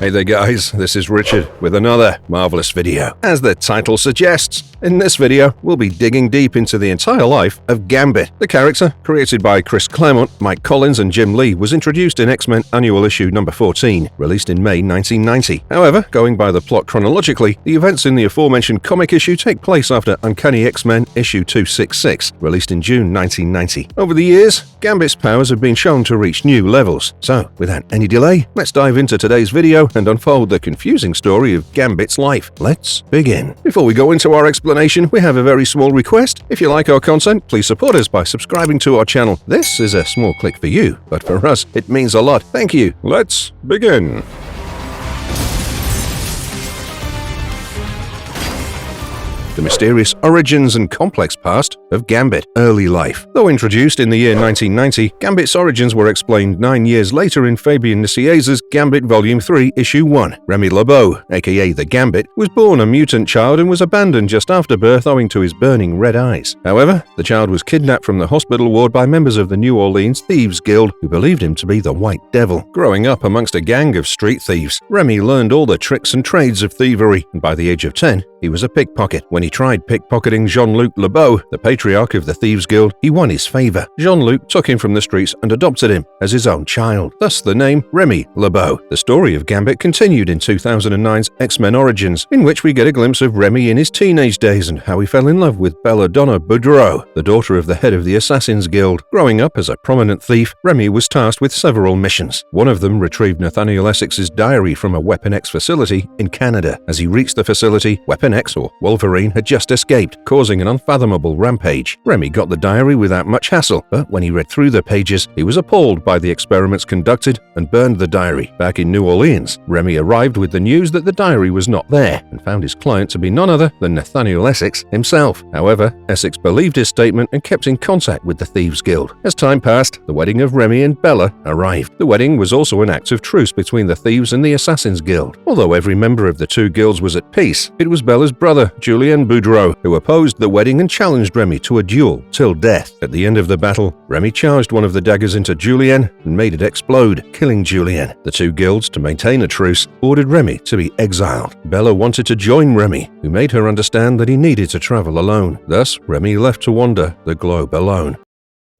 Hey there guys, this is Richard with another marvelous video. As the title suggests, in this video we'll be digging deep into the entire life of Gambit. The character, created by Chris Claremont, Mike Collins and Jim Lee, was introduced in X-Men Annual Issue number 14, released in May 1990. However, going by the plot chronologically, the events in the aforementioned comic issue take place after Uncanny X-Men issue 266, released in June 1990. Over the years, Gambit's powers have been shown to reach new levels. So, without any delay, let's dive into today's video and unfold the confusing story of Gambit's life. Let's begin. Before we go into our explanation, we have a very small request. If you like our content, please support us by subscribing to our channel. This is a small click for you, but for us, it means a lot. Thank you. Let's begin. The mysterious origins and complex past of Gambit. Early life. Though introduced in the year 1990, Gambit's origins were explained 9 years later in Fabian Nicieza's Gambit Volume 3, Issue 1. Remy LeBeau, aka the Gambit, was born a mutant child and was abandoned just after birth owing to his burning red eyes. However, the child was kidnapped from the hospital ward by members of the New Orleans Thieves Guild, who believed him to be the White Devil. Growing up amongst a gang of street thieves, Remy learned all the tricks and trades of thievery, and by the age of 10, he was a pickpocket. When he tried pickpocketing Jean-Luc LeBeau, the patriarch of the Thieves Guild, he won his favor. Jean-Luc took him from the streets and adopted him as his own child. Thus the name Remy LeBeau. The story of Gambit continued in 2009's X-Men Origins, in which we get a glimpse of Remy in his teenage days and how he fell in love with Belladonna Boudreaux, the daughter of the head of the Assassins Guild. Growing up as a prominent thief, Remy was tasked with several missions. One of them retrieved Nathaniel Essex's diary from a Weapon X facility in Canada. As he reached the facility, Weapon X, or Wolverine, had just escaped, causing an unfathomable rampage. Remy got the diary without much hassle, but when he read through the pages, he was appalled by the experiments conducted and burned the diary. Back in New Orleans, Remy arrived with the news that the diary was not there and found his client to be none other than Nathaniel Essex himself. However, Essex believed his statement and kept in contact with the Thieves Guild. As time passed, the wedding of Remy and Bella arrived. The wedding was also an act of truce between the Thieves and the Assassins Guild. Although every member of the two guilds was at peace, it was Bella's brother, Julien Boudreaux, who opposed the wedding and challenged Remy to a duel till death. At the end of the battle, Remy charged one of the daggers into Julien and made it explode, killing Julien. The two guilds, to maintain a truce, ordered Remy to be exiled. Bella wanted to join Remy, who made her understand that he needed to travel alone. Thus, Remy left to wander the globe alone.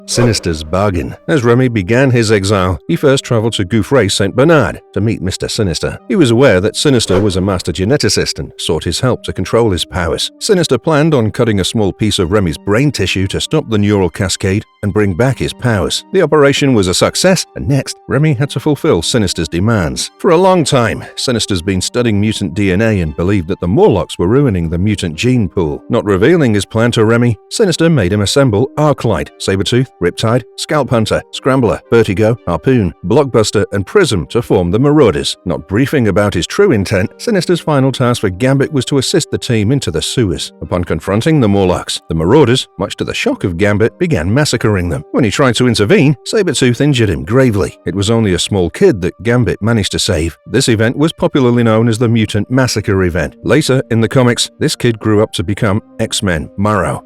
Sinister's bargain. As Remy began his exile, he first traveled to Gouffre St. Bernard to meet Mr. Sinister. He was aware that Sinister was a master geneticist and sought his help to control his powers. Sinister planned on cutting a small piece of Remy's brain tissue to stop the neural cascade and bring back his powers. The operation was a success, and next, Remy had to fulfill Sinister's demands. For a long time, Sinister's been studying mutant DNA and believed that the Morlocks were ruining the mutant gene pool. Not revealing his plan to Remy, Sinister made him assemble Arclight, Sabretooth, Riptide, Scalp Hunter, Scrambler, Vertigo, Harpoon, Blockbuster, and Prism to form the Marauders. Not briefing about his true intent, Sinister's final task for Gambit was to assist the team into the sewers. Upon confronting the Morlocks, the Marauders, much to the shock of Gambit, began massacring them. When he tried to intervene, Sabretooth injured him gravely. It was only a small kid that Gambit managed to save. This event was popularly known as the Mutant Massacre event. Later in the comics, this kid grew up to become X-Men Marauder.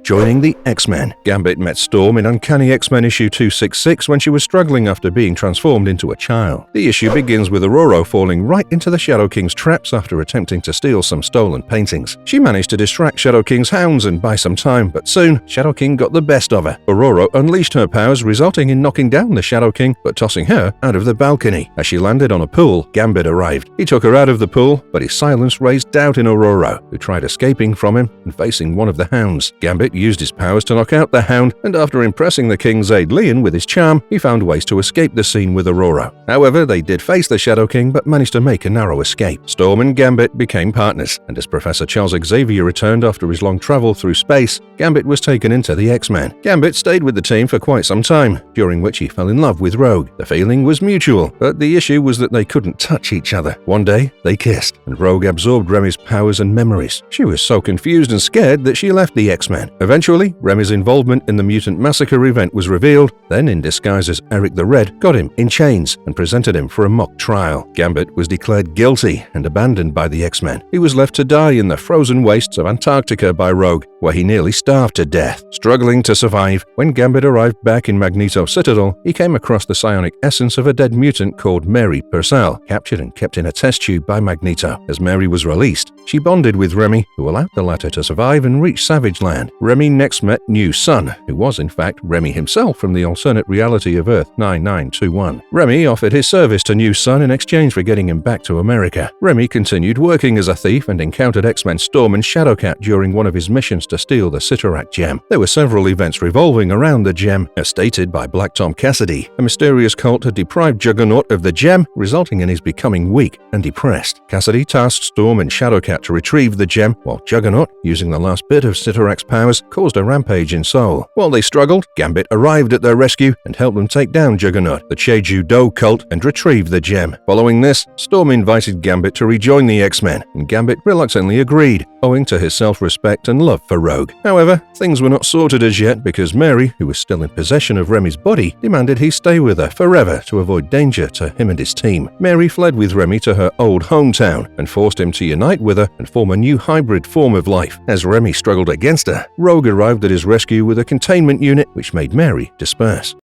Joining the X-Men, Gambit met Storm in Uncanny X-Men issue 266 when she was struggling after being transformed into a child. The issue begins with Aurora falling right into the Shadow King's traps after attempting to steal some stolen paintings. She managed to distract Shadow King's hounds and buy some time, but soon, Shadow King got the best of her. Aurora unleashed her powers, resulting in knocking down the Shadow King, but tossing her out of the balcony. As she landed on a pool, Gambit arrived. He took her out of the pool, but his silence raised doubt in Aurora, who tried escaping from him and facing one of the hounds. Gambit used his powers to knock out the hound, and after impressing the King's aide Leon with his charm, he found ways to escape the scene with Aurora. However, they did face the Shadow King but managed to make a narrow escape. Storm and Gambit became partners, and as Professor Charles Xavier returned after his long travel through space, Gambit was taken into the X-Men. Gambit stayed with the team for quite some time, during which he fell in love with Rogue. The feeling was mutual, but the issue was that they couldn't touch each other. One day, they kissed, and Rogue absorbed Remy's powers and memories. She was so confused and scared that she left the X-Men. Eventually, Remy's involvement in the mutant massacre event was revealed, then in disguise as Eric the Red, got him in chains and presented him for a mock trial. Gambit was declared guilty and abandoned by the X-Men. He was left to die in the frozen wastes of Antarctica by Rogue, where he nearly starved to death. Struggling to survive, when Gambit arrived back in Magneto's Citadel, he came across the psionic essence of a dead mutant called Mary Purcell, captured and kept in a test tube by Magneto. As Mary was released, she bonded with Remy, who allowed the latter to survive and reach Savage Land. Remy next met New Sun, who was in fact Remy himself from the alternate reality of Earth 9921. Remy offered his service to New Sun in exchange for getting him back to America. Remy continued working as a thief and encountered X-Men Storm and Shadowcat during one of his missions to steal the Cyttorak gem. There were several events revolving around the gem. As stated by Black Tom Cassidy, a mysterious cult had deprived Juggernaut of the gem, resulting in his becoming weak and depressed. Cassidy tasked Storm and Shadowcat to retrieve the gem, while Juggernaut, using the last bit of Cyttorak's powers, caused a rampage in Seoul. While they struggled, Gambit arrived at their rescue and helped them take down Juggernaut, the Cheju-Do cult, and retrieve the gem. Following this, Storm invited Gambit to rejoin the X-Men, and Gambit reluctantly agreed, owing to his self-respect and love for Rogue. However, things were not sorted as yet because Mary, who was still in possession of Remy's body, demanded he stay with her forever to avoid danger to him and his team. Mary fled with Remy to her old hometown and forced him to unite with her and form a new hybrid form of life. As Remy struggled against her, Rogue arrived at his rescue with a containment unit which made Mary disperse.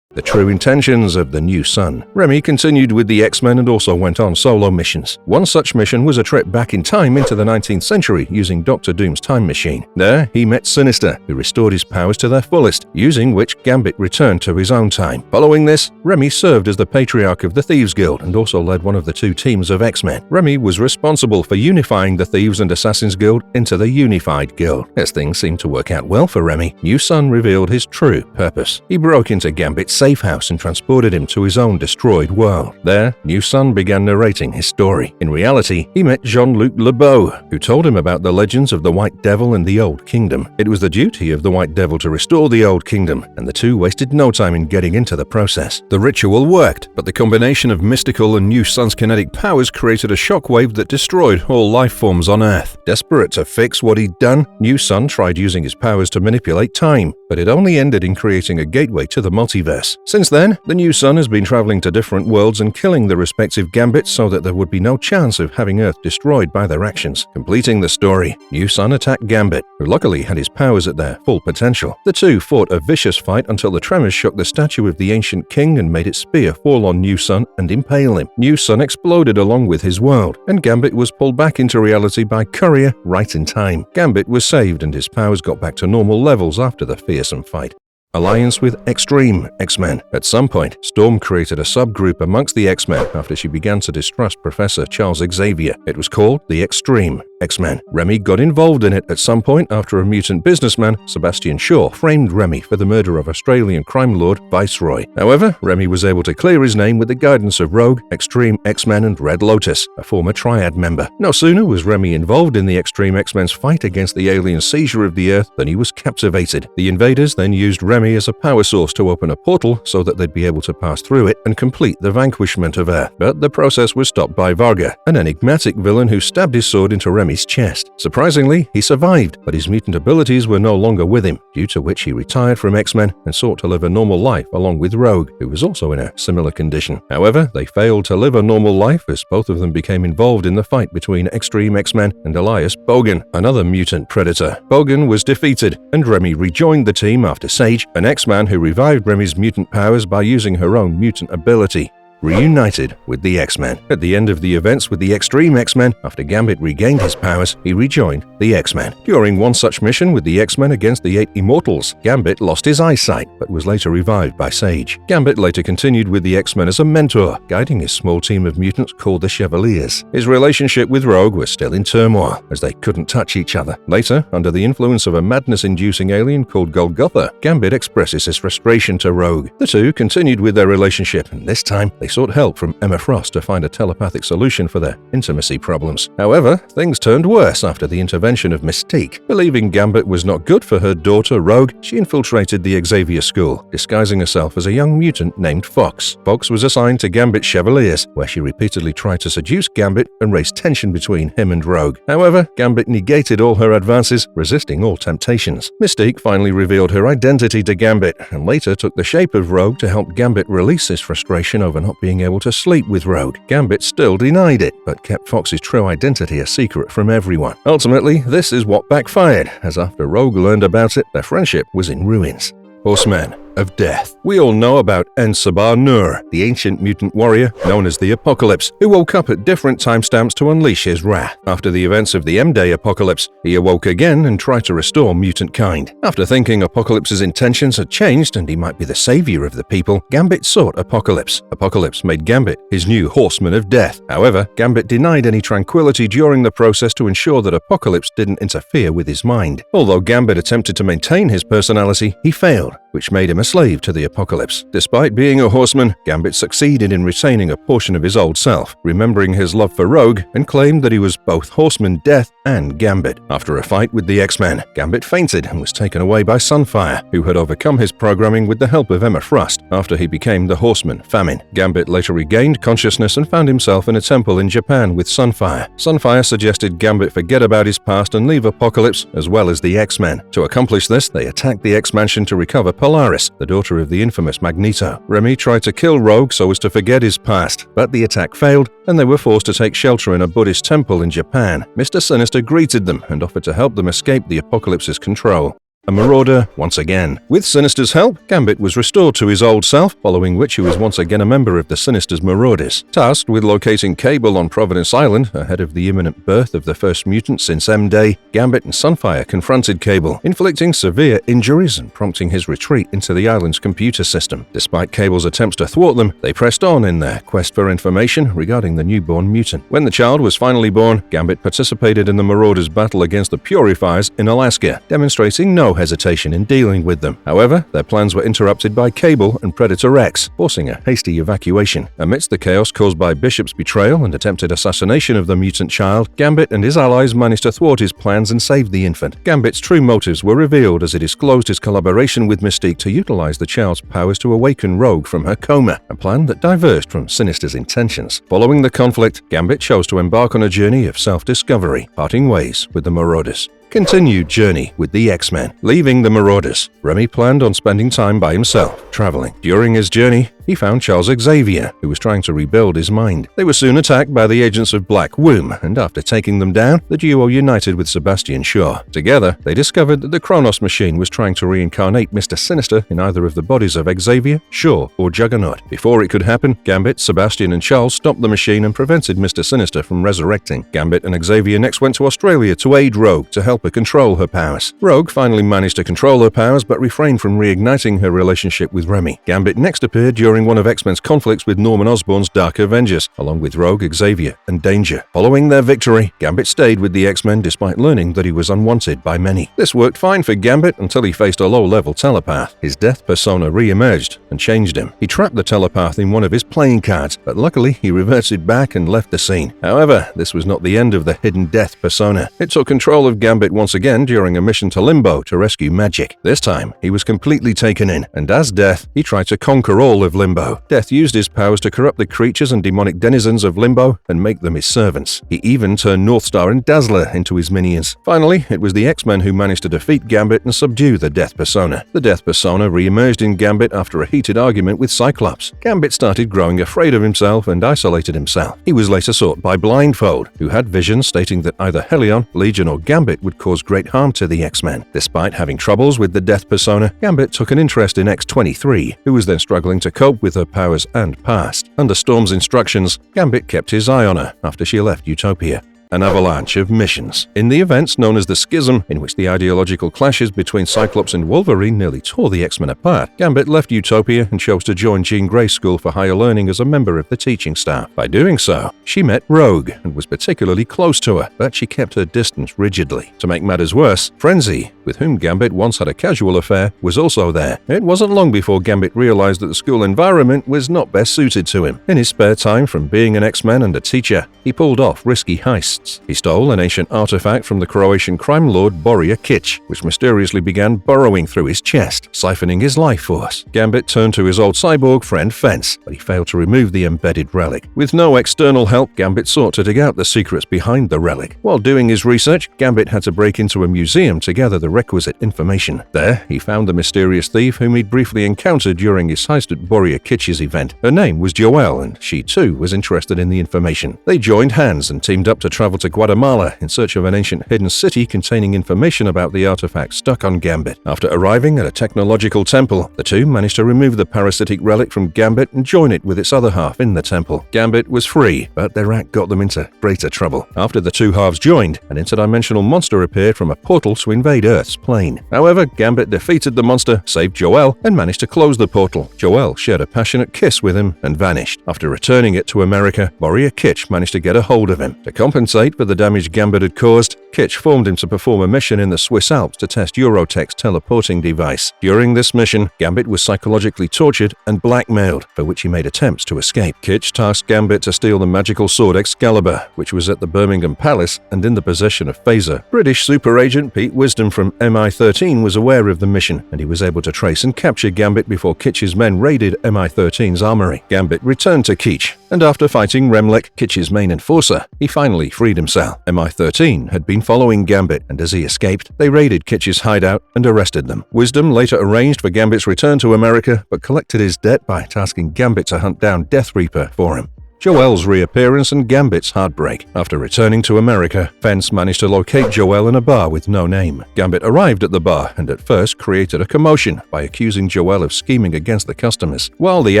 The true intentions of the New Sun. Remy continued with the X-Men and also went on solo missions. One such mission was a trip back in time into the 19th century using Dr. Doom's time machine. There, he met Sinister, who restored his powers to their fullest, using which Gambit returned to his own time. Following this, Remy served as the Patriarch of the Thieves Guild and also led one of the two teams of X-Men. Remy was responsible for unifying the Thieves and Assassins Guild into the Unified Guild. As things seemed to work out well for Remy, New Sun revealed his true purpose. He broke into Gambit's safe house and transported him to his own destroyed world. There, New Sun began narrating his story. In reality, he met Jean-Luc LeBeau, who told him about the legends of the White Devil and the Old Kingdom. It was the duty of the White Devil to restore the Old Kingdom, and the two wasted no time in getting into the process. The ritual worked, but the combination of mystical and New Sun's kinetic powers created a shockwave that destroyed all life forms on Earth. Desperate to fix what he'd done, New Sun tried using his powers to manipulate time, but it only ended in creating a gateway to the multiverse. Since then, the New Sun has been traveling to different worlds and killing the respective Gambits so that there would be no chance of having Earth destroyed by their actions. Completing the story, New Sun attacked Gambit, who luckily had his powers at their full potential. The two fought a vicious fight until the tremors shook the statue of the ancient king and made its spear fall on New Sun and impale him. New Sun exploded along with his world, and Gambit was pulled back into reality by Courier right in time. Gambit was saved and his powers got back to normal levels after the fearsome fight. Alliance with Extreme X-Men. At some point, Storm created a subgroup amongst the X-Men after she began to distrust Professor Charles Xavier. It was called the Extreme X-Men. Remy got involved in it at some point after a mutant businessman, Sebastian Shaw, framed Remy for the murder of Australian crime lord Viceroy. However, Remy was able to clear his name with the guidance of Rogue, Extreme X-Men, and Red Lotus, a former Triad member. No sooner was Remy involved in the Extreme X-Men's fight against the alien seizure of the Earth than he was captivated. The invaders then used Remy as a power source to open a portal so that they'd be able to pass through it and complete the vanquishment of Earth. But the process was stopped by Varga, an enigmatic villain who stabbed his sword into Remy's chest. Surprisingly, he survived, but his mutant abilities were no longer with him, due to which he retired from X-Men and sought to live a normal life along with Rogue, who was also in a similar condition. However, they failed to live a normal life as both of them became involved in the fight between Extreme X-Men and Elias Bogan, another mutant predator. Bogan was defeated, and Remy rejoined the team after Sage, an X-Man who revived Remy's mutant powers by using her own mutant ability, reunited with the X-Men. At the end of the events with the Extreme X-Men, after Gambit regained his powers, he rejoined the X-Men. During one such mission with the X-Men against the 8 Immortals, Gambit lost his eyesight, but was later revived by Sage. Gambit later continued with the X-Men as a mentor, guiding his small team of mutants called the Chevaliers. His relationship with Rogue was still in turmoil, as they couldn't touch each other. Later, under the influence of a madness-inducing alien called Golgotha, Gambit expresses his frustration to Rogue. The two continued with their relationship, and this time they sought help from Emma Frost to find a telepathic solution for their intimacy problems. However, things turned worse after the intervention of Mystique. Believing Gambit was not good for her daughter, Rogue, she infiltrated the Xavier School, disguising herself as a young mutant named Fox. Fox was assigned to Gambit's Chevaliers, where she repeatedly tried to seduce Gambit and raise tension between him and Rogue. However, Gambit negated all her advances, resisting all temptations. Mystique finally revealed her identity to Gambit, and later took the shape of Rogue to help Gambit release his frustration over not being able to sleep with Rogue. Gambit still denied it, but kept Fox's true identity a secret from everyone. Ultimately, this is what backfired, as after Rogue learned about it, their friendship was in ruins. Horseman of Death. We all know about En-Sabah Nur, the ancient mutant warrior known as the Apocalypse, who woke up at different timestamps to unleash his wrath. After the events of the M-Day Apocalypse, he awoke again and tried to restore mutant kind. After thinking Apocalypse's intentions had changed and he might be the savior of the people, Gambit sought Apocalypse. Apocalypse made Gambit his new Horseman of Death. However, Gambit denied any tranquility during the process to ensure that Apocalypse didn't interfere with his mind. Although Gambit attempted to maintain his personality, he failed, which made him a slave to the Apocalypse. Despite being a horseman, Gambit succeeded in retaining a portion of his old self, remembering his love for Rogue, and claimed that he was both Horseman Death and Gambit. After a fight with the X-Men, Gambit fainted and was taken away by Sunfire, who had overcome his programming with the help of Emma Frost after he became the Horseman Famine. Gambit later regained consciousness and found himself in a temple in Japan with Sunfire. Sunfire suggested Gambit forget about his past and leave Apocalypse as well as the X-Men. To accomplish this, they attacked the X-Mansion to recover Polaris, the daughter of the infamous Magneto. Remy tried to kill Rogue so as to forget his past, but the attack failed and they were forced to take shelter in a Buddhist temple in Japan. Mr. Sinister greeted them and offered to help them escape the Apocalypse's control. A Marauder once again. With Sinister's help, Gambit was restored to his old self, following which he was once again a member of the Sinister's Marauders. Tasked with locating Cable on Providence Island, ahead of the imminent birth of the first mutant since M-Day, Gambit and Sunfire confronted Cable, inflicting severe injuries and prompting his retreat into the island's computer system. Despite Cable's attempts to thwart them, they pressed on in their quest for information regarding the newborn mutant. When the child was finally born, Gambit participated in the Marauders' battle against the Purifiers in Alaska, demonstrating no hesitation in dealing with them. However, their plans were interrupted by Cable and Predator X, forcing a hasty evacuation. Amidst the chaos caused by Bishop's betrayal and attempted assassination of the mutant child, Gambit and his allies managed to thwart his plans and save the infant. Gambit's true motives were revealed as he disclosed his collaboration with Mystique to utilize the child's powers to awaken Rogue from her coma, a plan that diverged from Sinister's intentions. Following the conflict, Gambit chose to embark on a journey of self-discovery, parting ways with the Marauders. Continued journey with the X-Men. Leaving the Marauders, Remy planned on spending time by himself, traveling. During his journey, he found Charles Xavier, who was trying to rebuild his mind. They were soon attacked by the agents of Black Womb, and after taking them down, the duo united with Sebastian Shaw. Together, they discovered that the Kronos machine was trying to reincarnate Mr. Sinister in either of the bodies of Xavier, Shaw, or Juggernaut. Before it could happen, Gambit, Sebastian, and Charles stopped the machine and prevented Mr. Sinister from resurrecting. Gambit and Xavier next went to Australia to aid Rogue to help her control her powers. Rogue finally managed to control her powers but refrained from reigniting her relationship with Remy. Gambit next appeared during one of X-Men's conflicts with Norman Osborn's Dark Avengers, along with Rogue, Xavier, and Danger. Following their victory, Gambit stayed with the X-Men despite learning that he was unwanted by many. This worked fine for Gambit until he faced a low-level telepath. His death persona re-emerged and changed him. He trapped the telepath in one of his playing cards, but luckily he reverted back and left the scene. However, this was not the end of the hidden death persona. It took control of Gambit once again during a mission to Limbo to rescue Magic. This time, he was completely taken in, and as Death, he tried to conquer all of Limbo. Death used his powers to corrupt the creatures and demonic denizens of Limbo and make them his servants. He even turned Northstar and Dazzler into his minions. Finally, it was the X-Men who managed to defeat Gambit and subdue the Death persona. The Death persona re-emerged in Gambit after a heated argument with Cyclops. Gambit started growing afraid of himself and isolated himself. He was later sought by Blindfold, who had visions stating that either Helion, Legion, or Gambit would cause great harm to the X-Men. Despite having troubles with the Death persona, Gambit took an interest in X-23, who was then struggling to cope with her powers and past. Under Storm's instructions, Gambit kept his eye on her after she left Utopia. An avalanche of missions. In the events known as the Schism, in which the ideological clashes between Cyclops and Wolverine nearly tore the X-Men apart, Gambit left Utopia and chose to join Jean Grey's School for Higher Learning as a member of the teaching staff. By doing so, she met Rogue and was particularly close to her, but she kept her distance rigidly. To make matters worse, Frenzy, with whom Gambit once had a casual affair, was also there. It wasn't long before Gambit realized that the school environment was not best suited to him. In his spare time from being an X-Men and a teacher, he pulled off risky heists. He stole an ancient artifact from the Croatian crime lord Borja Kic, which mysteriously began burrowing through his chest, siphoning his life force. Gambit turned to his old cyborg friend Fence, but he failed to remove the embedded relic. With no external help, Gambit sought to dig out the secrets behind the relic. While doing his research, Gambit had to break into a museum to gather the requisite information. There, he found the mysterious thief whom he'd briefly encountered during his heist at Borja Kic's event. Her name was Joelle, and she too was interested in the information. They joined hands and teamed up to travel to Guatemala in search of an ancient hidden city containing information about the artifact stuck on Gambit. After arriving at a technological temple, the two managed to remove the parasitic relic from Gambit and join it with its other half in the temple. Gambit was free, but their act got them into greater trouble. After the two halves joined, an interdimensional monster appeared from a portal to invade Earth's plane. However, Gambit defeated the monster, saved Joelle, and managed to close the portal. Joelle shared a passionate kiss with him and vanished. After returning it to America, Borja Kic managed to get a hold of him. To compensate for the damage Gambit had caused, Kic formed him to perform a mission in the Swiss Alps to test Eurotech's teleporting device. During this mission, Gambit was psychologically tortured and blackmailed, for which he made attempts to escape. Kic tasked Gambit to steal the magical sword Excalibur, which was at the Birmingham Palace and in the possession of Phaser. British super agent Pete Wisdom from MI13 was aware of the mission, and he was able to trace and capture Gambit before Kic's men raided MI13's armory. Gambit returned to Kic, and after fighting Remlek, Kic's main enforcer, he finally freed himself. MI13 had been following Gambit, and as he escaped, they raided Kic's hideout and arrested them. Wisdom later arranged for Gambit's return to America, but collected his debt by tasking Gambit to hunt down Death Reaper for him. Joelle's reappearance and Gambit's heartbreak. After returning to America, Fence managed to locate Joelle in a bar with no name. Gambit arrived at the bar and at first created a commotion by accusing Joelle of scheming against the customers. While the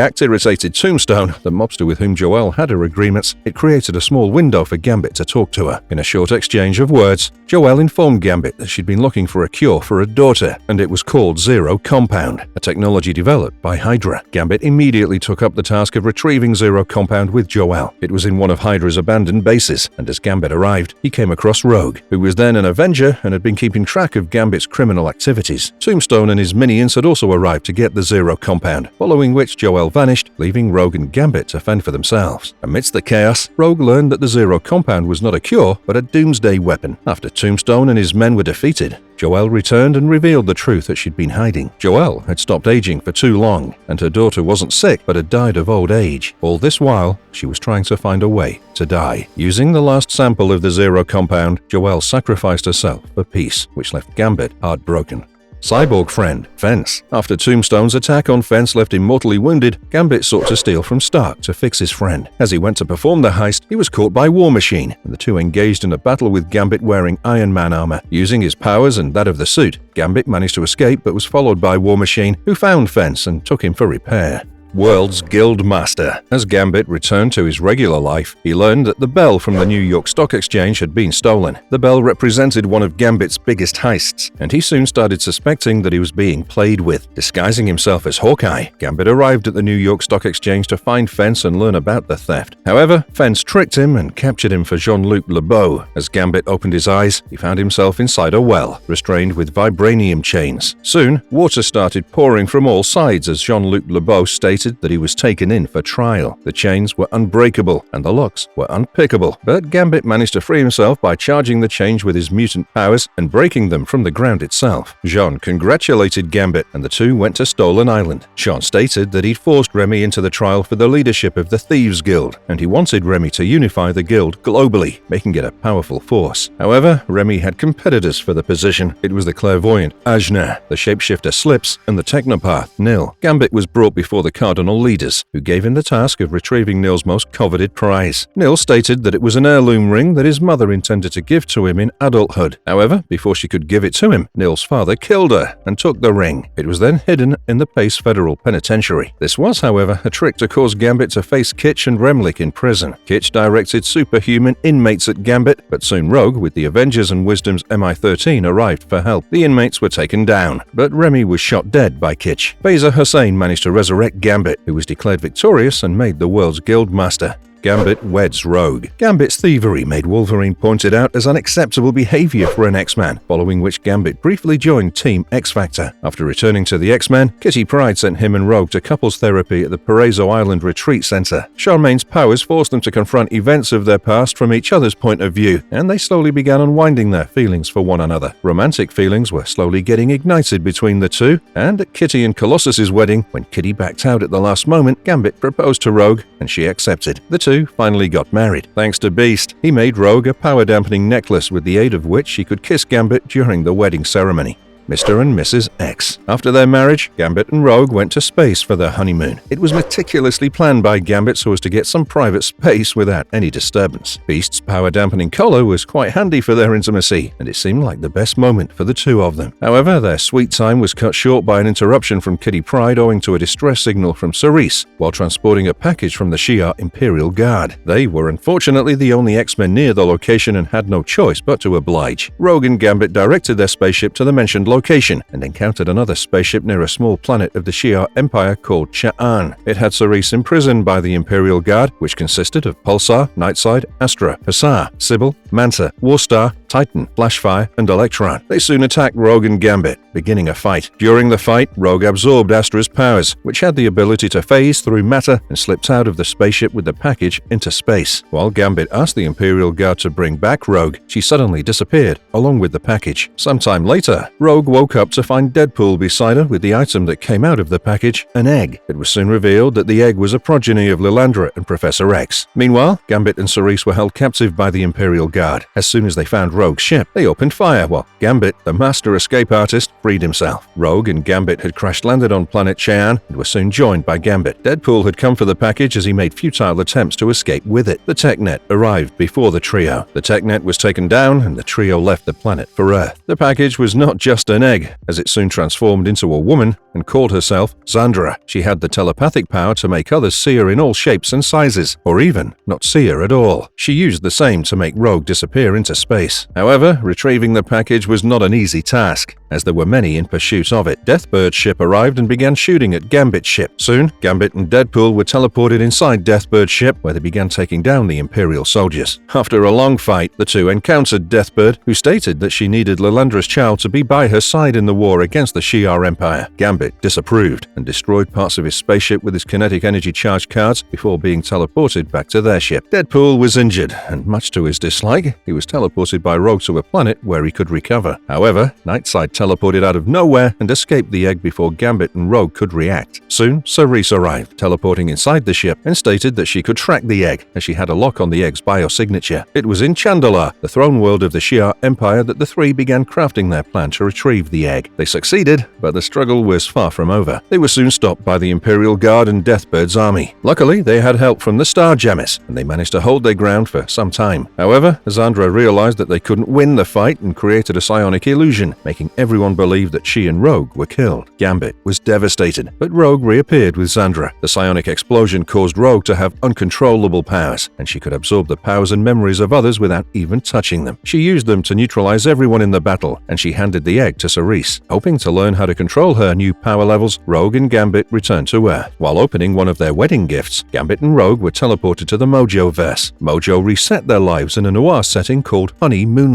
act irritated Tombstone, the mobster with whom Joelle had her agreements, it created a small window for Gambit to talk to her. In a short exchange of words, Joelle informed Gambit that she'd been looking for a cure for a daughter, and it was called Zero Compound, a technology developed by Hydra. Gambit immediately took up the task of retrieving Zero Compound with Joelle. It was in one of Hydra's abandoned bases, and as Gambit arrived, he came across Rogue, who was then an Avenger and had been keeping track of Gambit's criminal activities. Tombstone and his minions had also arrived to get the Zero Compound, following which Joelle vanished, leaving Rogue and Gambit to fend for themselves. Amidst the chaos, Rogue learned that the Zero Compound was not a cure, but a doomsday weapon. After Tombstone and his men were defeated, Joelle returned and revealed the truth that she'd been hiding. Joelle had stopped aging for too long, and her daughter wasn't sick but had died of old age. All this while, she was trying to find a way to die. Using the last sample of the Zero Compound, Joelle sacrificed herself for peace, which left Gambit heartbroken. Cyborg friend, Fence. After Tombstone's attack on Fence left him mortally wounded, Gambit sought to steal from Stark to fix his friend. As he went to perform the heist, he was caught by War Machine, and the two engaged in a battle with Gambit wearing Iron Man armor. Using his powers and that of the suit, Gambit managed to escape but was followed by War Machine, who found Fence and took him for repair. World's Guild Master. As Gambit returned to his regular life, he learned that the bell from the New York Stock Exchange had been stolen. The bell represented one of Gambit's biggest heists, and he soon started suspecting that he was being played with. Disguising himself as Hawkeye, Gambit arrived at the New York Stock Exchange to find Fence and learn about the theft. However, Fence tricked him and captured him for Jean-Luc LeBeau. As Gambit opened his eyes, he found himself inside a well, restrained with vibranium chains. Soon, water started pouring from all sides as Jean-Luc LeBeau stated that he was taken in for trial. The chains were unbreakable and the locks were unpickable, but Gambit managed to free himself by charging the chains with his mutant powers and breaking them from the ground itself. Jean congratulated Gambit and the two went to Stolen Island. Jean stated that he'd forced Remy into the trial for the leadership of the Thieves Guild, and he wanted Remy to unify the guild globally, making it a powerful force. However, Remy had competitors for the position. It was the clairvoyant Ajna, the shapeshifter Slips, and the technopath Nil. Gambit was brought before the cardinal leaders, who gave him the task of retrieving Nil's most coveted prize. Nil stated that it was an heirloom ring that his mother intended to give to him in adulthood. However, before she could give it to him, Nil's father killed her and took the ring. It was then hidden in the Pace Federal Penitentiary. This was, however, a trick to cause Gambit to face Kic and Remlek in prison. Kic directed superhuman inmates at Gambit, but soon Rogue, with the Avengers and Wisdom's MI13, arrived for help. The inmates were taken down, but Remy was shot dead by Kic. Phaser Hussein managed to resurrect Gambit, who was declared victorious and made the world's guild master. Gambit weds Rogue. Gambit's thievery made Wolverine pointed out as unacceptable behavior for an X-Man, following which Gambit briefly joined Team X-Factor. After returning to the X-Men, Kitty Pryde sent him and Rogue to couples therapy at the Paraiso Island Retreat Center. Charmaine's powers forced them to confront events of their past from each other's point of view, and they slowly began unwinding their feelings for one another. Romantic feelings were slowly getting ignited between the two, and at Kitty and Colossus's wedding, when Kitty backed out at the last moment, Gambit proposed to Rogue, and she accepted. The two finally got married. Thanks to Beast, he made Rogue a power-dampening necklace with the aid of which she could kiss Gambit during the wedding ceremony. Mr. and Mrs. X. After their marriage, Gambit and Rogue went to space for their honeymoon. It was meticulously planned by Gambit so as to get some private space without any disturbance. Beast's power-dampening collar was quite handy for their intimacy, and it seemed like the best moment for the two of them. However, their sweet time was cut short by an interruption from Kitty Pryde owing to a distress signal from Cerise while transporting a package from the Shi'ar Imperial Guard. They were unfortunately the only X-Men near the location and had no choice but to oblige. Rogue and Gambit directed their spaceship to the mentioned location and encountered another spaceship near a small planet of the Shi'ar Empire called Cha'an. It had Cerise imprisoned by the Imperial Guard, which consisted of Pulsar, Nightside, Astra, Hussar, Sybil, Manta, Warstar, Titan, Flashfire, and Electron. They soon attacked Rogue and Gambit, beginning a fight. During the fight, Rogue absorbed Astra's powers, which had the ability to phase through matter, and slipped out of the spaceship with the package into space. While Gambit asked the Imperial Guard to bring back Rogue, she suddenly disappeared, along with the package. Sometime later, Rogue woke up to find Deadpool beside her with the item that came out of the package, an egg. It was soon revealed that the egg was a progeny of Lilandra and Professor X. Meanwhile, Gambit and Cerise were held captive by the Imperial Guard. As soon as they found Rogue's ship, they opened fire while Gambit, the master escape artist, freed himself. Rogue and Gambit had crash-landed on planet Cheyenne and were soon joined by Gambit. Deadpool had come for the package as he made futile attempts to escape with it. The TechNet arrived before the trio. The TechNet was taken down and the trio left the planet for Earth. The package was not just an egg, as it soon transformed into a woman and called herself Zandra. She had the telepathic power to make others see her in all shapes and sizes, or even not see her at all. She used the same to make Rogue disappear into space. However, retrieving the package was not an easy task, as there were many in pursuit of it. Deathbird's ship arrived and began shooting at Gambit's ship. Soon, Gambit and Deadpool were teleported inside Deathbird's ship, where they began taking down the Imperial soldiers. After a long fight, the two encountered Deathbird, who stated that she needed Lilandra's child to be by her side in the war against the Shi'ar Empire. Gambit disapproved and destroyed parts of his spaceship with his kinetic energy charge cards before being teleported back to their ship. Deadpool was injured, and much to his dislike, he was teleported by Rogue to a planet where he could recover. However, Nightside teleported out of nowhere and escaped the egg before Gambit and Rogue could react. Soon, Cerise arrived, teleporting inside the ship, and stated that she could track the egg, as she had a lock on the egg's biosignature. It was in Chandalar, the throne world of the Shi'ar Empire, that the three began crafting their plan to retrieve the egg. They succeeded, but the struggle was far from over. They were soon stopped by the Imperial Guard and Deathbird's army. Luckily, they had help from the Starjammers, and they managed to hold their ground for some time. However, Zandra realized that they couldn't win the fight and created a psionic illusion, making everyone believe that she and Rogue were killed. Gambit was devastated, but Rogue reappeared with Zandra. The psionic explosion caused Rogue to have uncontrollable powers, and she could absorb the powers and memories of others without even touching them. She used them to neutralize everyone in the battle, and she handed the egg to Cerise. Hoping to learn how to control her new power levels, Rogue and Gambit returned to Earth. While opening one of their wedding gifts, Gambit and Rogue were teleported to the Mojo-verse. Mojo reset their lives in a noir setting called honeymoon.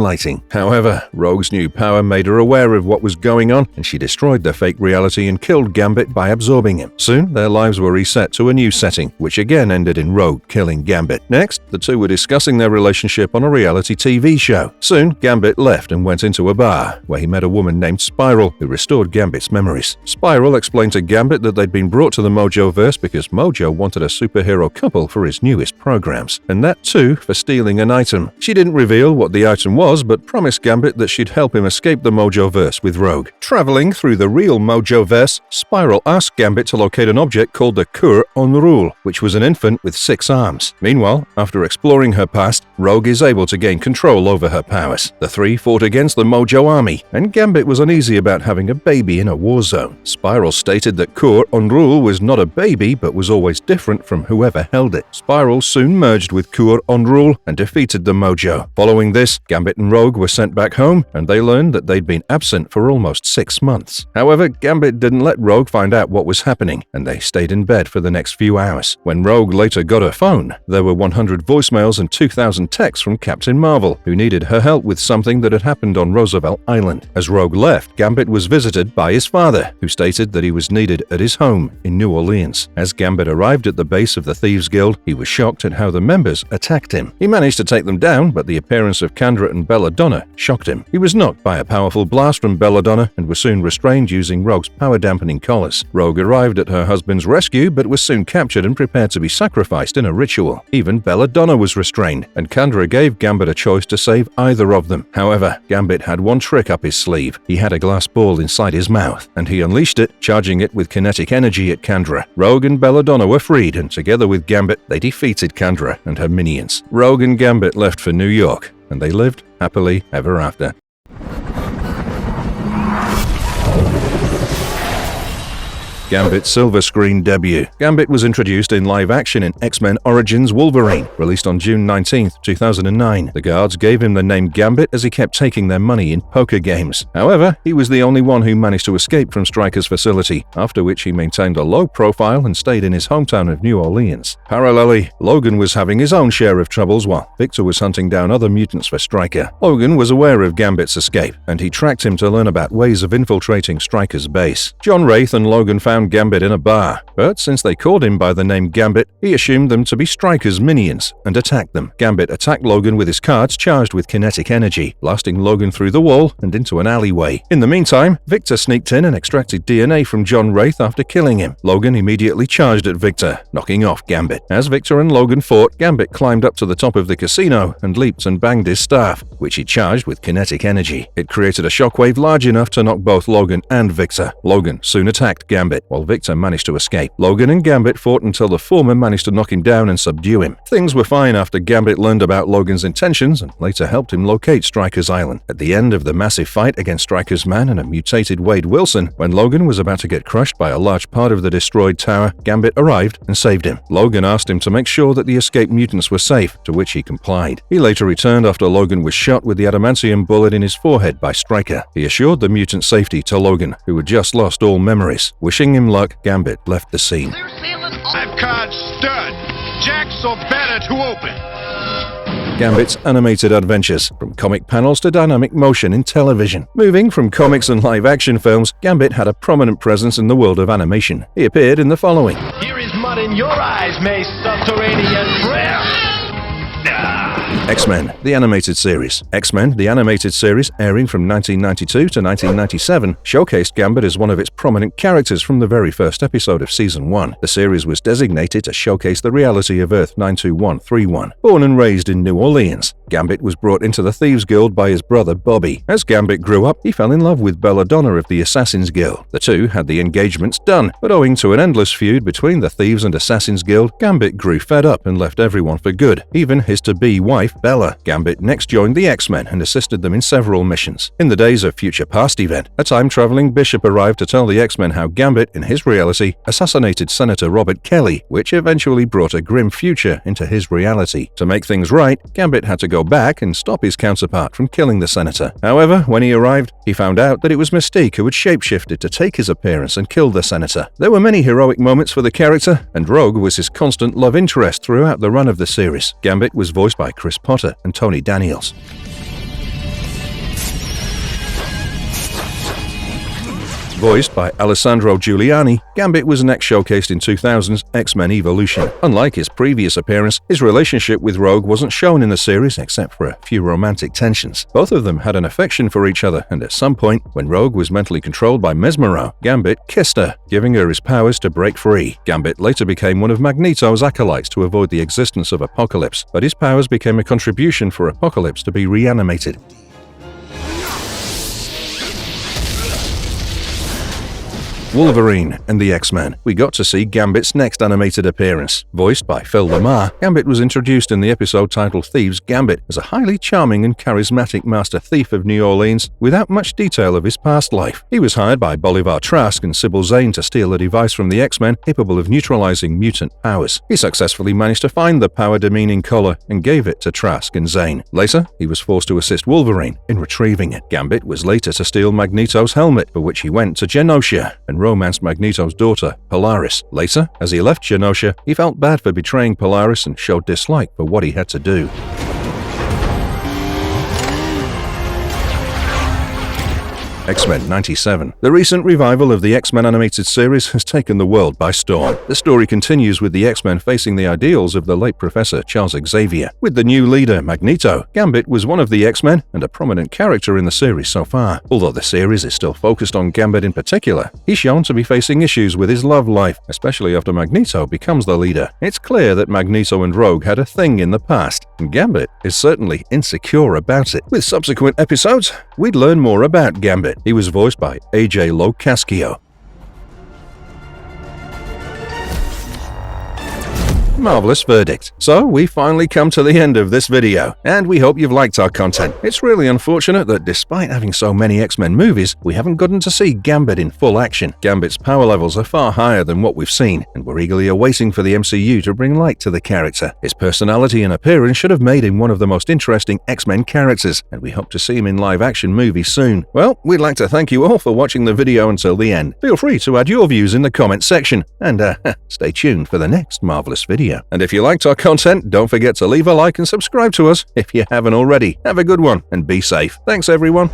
However, Rogue's new power made her aware of what was going on, and she destroyed their fake reality and killed Gambit by absorbing him. Soon, their lives were reset to a new setting, which again ended in Rogue killing Gambit. Next, the two were discussing their relationship on a reality TV show. Soon, Gambit left and went into a bar, where he met a woman named Spiral, who restored Gambit's memories. Spiral explained to Gambit that they'd been brought to the Mojo-verse because Mojo wanted a superhero couple for his newest programs, and that too for stealing an item. She didn't reveal what the item was, but promised Gambit that she'd help him escape the Mojo-verse with Rogue. Traveling through the real Mojo-verse, Spiral asked Gambit to locate an object called the Cur Onrul, which was an infant with 6 arms. Meanwhile, after exploring her past, Rogue is able to gain control over her powers. The three fought against the Mojo army, and Gambit was uneasy about having a baby in a war zone. Spiral stated that Cur Onrul was not a baby, but was always different from whoever held it. Spiral soon merged with Cur Onrul and defeated the Mojo. Following this, Gambit and Rogue were sent back home, and they learned that they'd been absent absent for almost 6 months. However, Gambit didn't let Rogue find out what was happening, and they stayed in bed for the next few hours. When Rogue later got her phone, there were 100 voicemails and 2,000 texts from Captain Marvel, who needed her help with something that had happened on Roosevelt Island. As Rogue left, Gambit was visited by his father, who stated that he was needed at his home in New Orleans. As Gambit arrived at the base of the Thieves Guild, he was shocked at how the members attacked him. He managed to take them down, but the appearance of Kandra and Belladonna shocked him. He was knocked by a powerful blast from Belladonna and was soon restrained using Rogue's power-dampening collars. Rogue arrived at her husband's rescue, but was soon captured and prepared to be sacrificed in a ritual. Even Belladonna was restrained, and Kandra gave Gambit a choice to save either of them. However, Gambit had one trick up his sleeve. He had a glass ball inside his mouth, and he unleashed it, charging it with kinetic energy at Kandra. Rogue and Belladonna were freed, and together with Gambit, they defeated Kandra and her minions. Rogue and Gambit left for New York, and they lived happily ever after. Gambit's silver screen debut. Gambit was introduced in live action in X-Men Origins Wolverine, released on June 19, 2009. The guards gave him the name Gambit as he kept taking their money in poker games. However, he was the only one who managed to escape from Stryker's facility, after which he maintained a low profile and stayed in his hometown of New Orleans. Parallelly, Logan was having his own share of troubles while Victor was hunting down other mutants for Stryker. Logan was aware of Gambit's escape, and he tracked him to learn about ways of infiltrating Stryker's base. John Wraith and Logan found Gambit in a bar, but since they called him by the name Gambit, he assumed them to be Stryker's minions and attacked them. Gambit attacked Logan with his cards charged with kinetic energy, blasting Logan through the wall and into an alleyway. In the meantime, Victor sneaked in and extracted DNA from John Wraith after killing him. Logan immediately charged at Victor, knocking off Gambit. As Victor and Logan fought, Gambit climbed up to the top of the casino and leaped and banged his staff, which he charged with kinetic energy. It created a shockwave large enough to knock both Logan and Victor. Logan soon attacked Gambit, while Victor managed to escape. Logan and Gambit fought until the former managed to knock him down and subdue him. Things were fine after Gambit learned about Logan's intentions and later helped him locate Stryker's island. At the end of the massive fight against Stryker's man and a mutated Wade Wilson, when Logan was about to get crushed by a large part of the destroyed tower, Gambit arrived and saved him. Logan asked him to make sure that the escaped mutants were safe, to which he complied. He later returned after Logan was shot with the adamantium bullet in his forehead by Stryker. He assured the mutant safety to Logan, who had just lost all memories. Wishing him luck, Gambit left the scene. I've card stud. Jacks or better to open. Gambit's animated adventures, from comic panels to dynamic motion in television. Moving from comics and live-action films, Gambit had a prominent presence in the world of animation. He appeared in the following. Here is mud in your eyes, may subterranean prayer. X-Men, the animated series. X-Men, the animated series, airing from 1992 to 1997, showcased Gambit as one of its prominent characters from the very first episode of Season 1. The series was designated to showcase the reality of Earth 92131. Born and raised in New Orleans, Gambit was brought into the Thieves Guild by his brother Bobby. As Gambit grew up, he fell in love with Belladonna of the Assassins Guild. The two had the engagements done, but owing to an endless feud between the Thieves and Assassins Guild, Gambit grew fed up and left everyone for good, even his to-be wife, Bella. Gambit next joined the X-Men and assisted them in several missions. In the Days of Future Past event, a time-traveling bishop arrived to tell the X-Men how Gambit, in his reality, assassinated Senator Robert Kelly, which eventually brought a grim future into his reality. To make things right, Gambit had to go back and stop his counterpart from killing the senator. However, when he arrived, he found out that it was Mystique who had shapeshifted to take his appearance and kill the senator. There were many heroic moments for the character, and Rogue was his constant love interest throughout the run of the series. Gambit was voiced by Chris Potter and Tony Daniels. Voiced by Alessandro Giuliani, Gambit was next showcased in 2000's X-Men Evolution. Unlike his previous appearance, his relationship with Rogue wasn't shown in the series except for a few romantic tensions. Both of them had an affection for each other, and at some point, when Rogue was mentally controlled by Mesmero, Gambit kissed her, giving her his powers to break free. Gambit later became one of Magneto's acolytes to avoid the existence of Apocalypse, but his powers became a contribution for Apocalypse to be reanimated. Wolverine and the X-Men. We got to see Gambit's next animated appearance. Voiced by Phil Lamar, Gambit was introduced in the episode titled Thieves Gambit as a highly charming and charismatic master thief of New Orleans without much detail of his past life. He was hired by Bolivar Trask and Sybil Zane to steal a device from the X-Men capable of neutralizing mutant powers. He successfully managed to find the power-demeaning collar and gave it to Trask and Zane. Later, he was forced to assist Wolverine in retrieving it. Gambit was later to steal Magneto's helmet, for which he went to Genosha and romanced Magneto's daughter, Polaris. Later, as he left Genosha, he felt bad for betraying Polaris and showed dislike for what he had to do. X-Men 97. The recent revival of the X-Men animated series has taken the world by storm. The story continues with the X-Men facing the ideals of the late Professor Charles Xavier. With the new leader, Magneto, Gambit was one of the X-Men and a prominent character in the series so far. Although the series is still focused on Gambit in particular, he's shown to be facing issues with his love life, especially after Magneto becomes the leader. It's clear that Magneto and Rogue had a thing in the past, and Gambit is certainly insecure about it. With subsequent episodes, we'd learn more about Gambit. He was voiced by AJ Locascio. Marvelous verdict. So we finally come to the end of this video, and we hope you've liked our content. It's really unfortunate that despite having so many X-Men movies, we haven't gotten to see Gambit in full action. Gambit's power levels are far higher than what we've seen, and we're eagerly awaiting for the MCU to bring light to the character. His personality and appearance should have made him one of the most interesting X-Men characters, and we hope to see him in live-action movies soon. Well, we'd like to thank you all for watching the video until the end. Feel free to add your views in the comments section, and stay tuned for the next marvelous video. And if you liked our content, don't forget to leave a like and subscribe to us if you haven't already. Have a good one and be safe. Thanks, everyone.